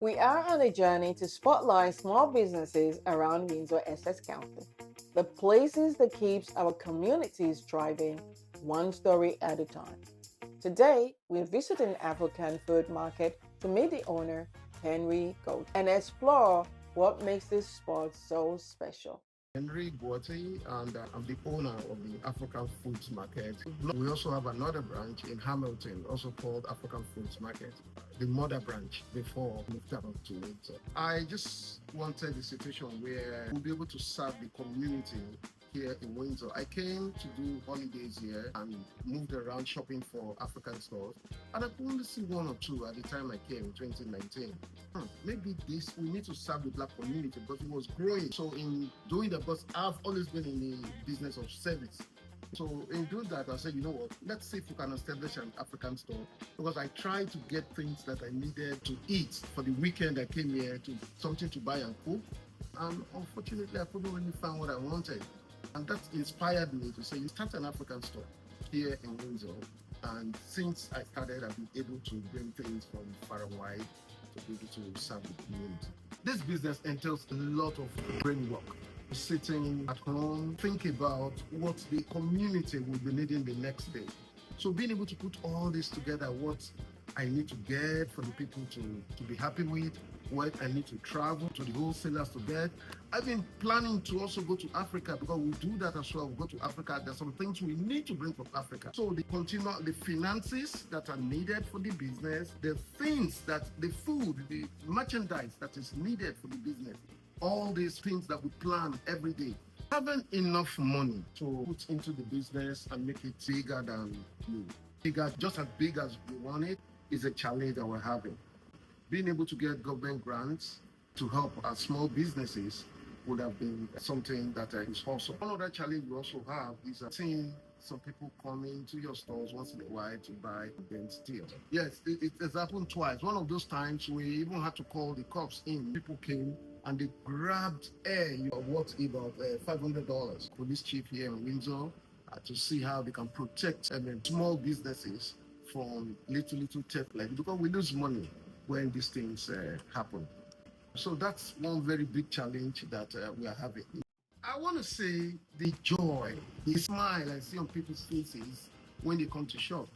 We are on a journey to spotlight small businesses around Windsor, Essex County, the places that keeps our communities thriving one story at a time. Today, we're visiting African Food Market to meet the owner, Henry Goat, and explore what makes this spot so special. Henry Guati, and I'm the owner of the African Foods Market. We also have another branch in Hamilton, also called African Foods Market, the mother branch before we moved out to Windsor. I just wanted a situation where we'll be able to serve the community here in Windsor. I came to do holidays here and moved around shopping for African stores, and I could only see one or two at the time I came in 2019. Maybe we need to serve the black community because it was growing. So in doing that, because I've always been in the business of service. So in doing that, I said, you know what, let's see if we can establish an African store, because I tried to get things that I needed to eat for the weekend. I came here to something to buy and cook, and unfortunately I couldn't really find what I wanted. And that inspired me to say, you start an African store here in Windsor. And since I started, I've been able to bring things from far and wide to be able to serve the community. This business entails a lot of brain work. Sitting at home, think about what the community will be needing the next day. So being able to put all this together, what I need to get for the people to be happy with, what I need to travel to the wholesalers to get. I've been planning to also go to Africa, because we do that as well. We go to Africa. There's some things we need to bring from Africa. So the finances that are needed for the business, the things that the food, the merchandise that is needed for the business, all these things that we plan every day. Having enough money to put into the business and make it bigger than you, bigger, just as big as you want it, is a challenge that we're having. Being able to get government grants to help our small businesses would have been something that is also. One other challenge we also have is seeing some people coming to your stores once in a while to buy and then steal. Yes, it has happened twice. One of those times we even had to call the cops in. People came and they grabbed worth about $500. Police chief here in Windsor to see how they can protect small businesses from little theft, like, because we lose money when these things happen. So that's one very big challenge that we are having. I want to say the joy, the smile I see on people's faces when they come to shop.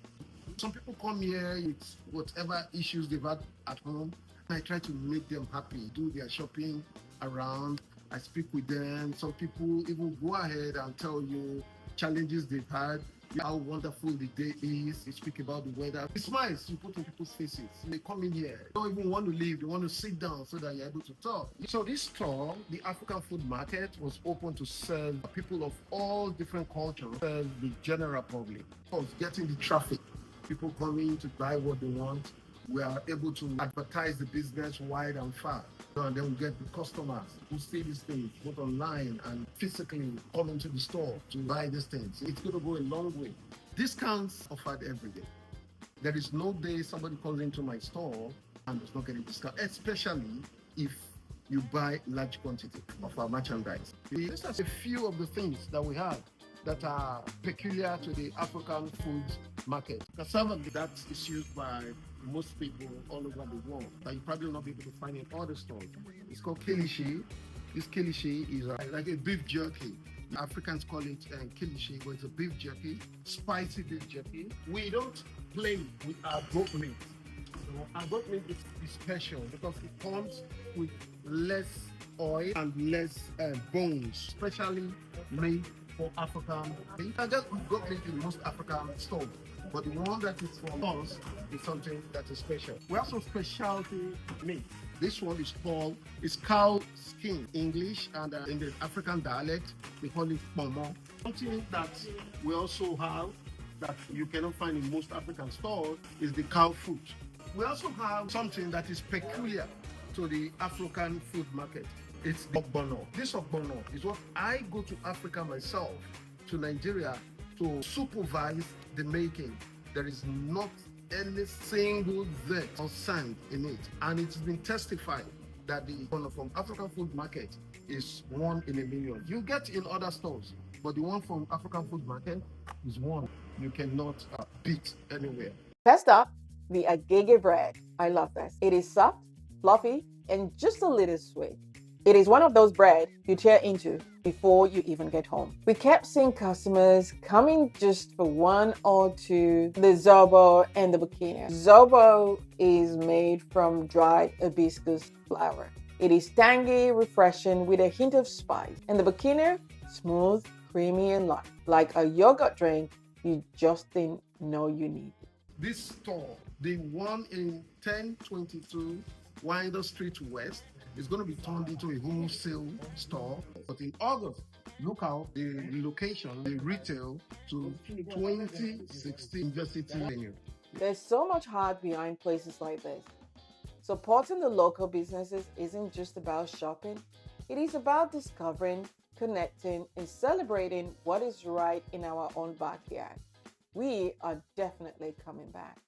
Some people come here with whatever issues they've had at home. I try to make them happy, do their shopping around. I speak with them. Some people even go ahead and tell you challenges they've had, how wonderful the day is. You speak about the weather. The smiles you put in people's faces. They come in here, they don't even want to leave. They want to sit down so that you're able to talk. So this store, the African Food Market, was open to serve people of all different cultures, serve the general public. Of getting the traffic, people coming to buy what they want. We are able to advertise the business wide and far. And then we get the customers who see these things both online and physically come into the store to buy these things. It's going to go a long way. Discounts offered every day. There is no day somebody comes into my store and does not get a discount, especially if you buy large quantity of our merchandise. These are a few of the things that we have that are peculiar to the African Foods Market. Cassava, that is used by most people all over the world that you probably will not be able to find in other stores. It's called kilishi. This kilishi is like a beef jerky. Africans call it kilishi, but it's a beef jerky, spicy beef jerky. We don't play with our goat meat. So our goat meat is special because it comes with less oil and less bones, specially made for African. You can get goat meat in most African stores, but the one that is from us is something that is special. We have some specialty meat. This one is called, it's cow skin English, and in the African dialect, they call it pomo. Something that we also have that you cannot find in most African stores is the cow foot. We also have something that is peculiar to the African food market. It's the ogbono. This ogbono is what I go to Africa myself, to Nigeria, to supervise the making. There is not any single vet or sand in it, and it's been testified that the one from African Food Market is 1 in a million. You get in other stores, but the one from African Food Market is one you cannot beat anywhere. First up, the agege bread. I love this. It is soft, fluffy, and just a little sweet. It is one of those bread you tear into before you even get home. We kept seeing customers coming just for one or two, the zobo and the bikini. Zobo is made from dried hibiscus flower. It is tangy, refreshing with a hint of spice. And the bikini, smooth, creamy, and light. Like a yogurt drink you just didn't know you needed. This store, the one in 1022 Windsor Street West, is going to be turned into a wholesale store. But in August, look out the location, the retail to 2016 University Avenue. There's so much heart behind places like this. Supporting the local businesses isn't just about shopping, it is about discovering, connecting, and celebrating what is right in our own backyard. We are definitely coming back.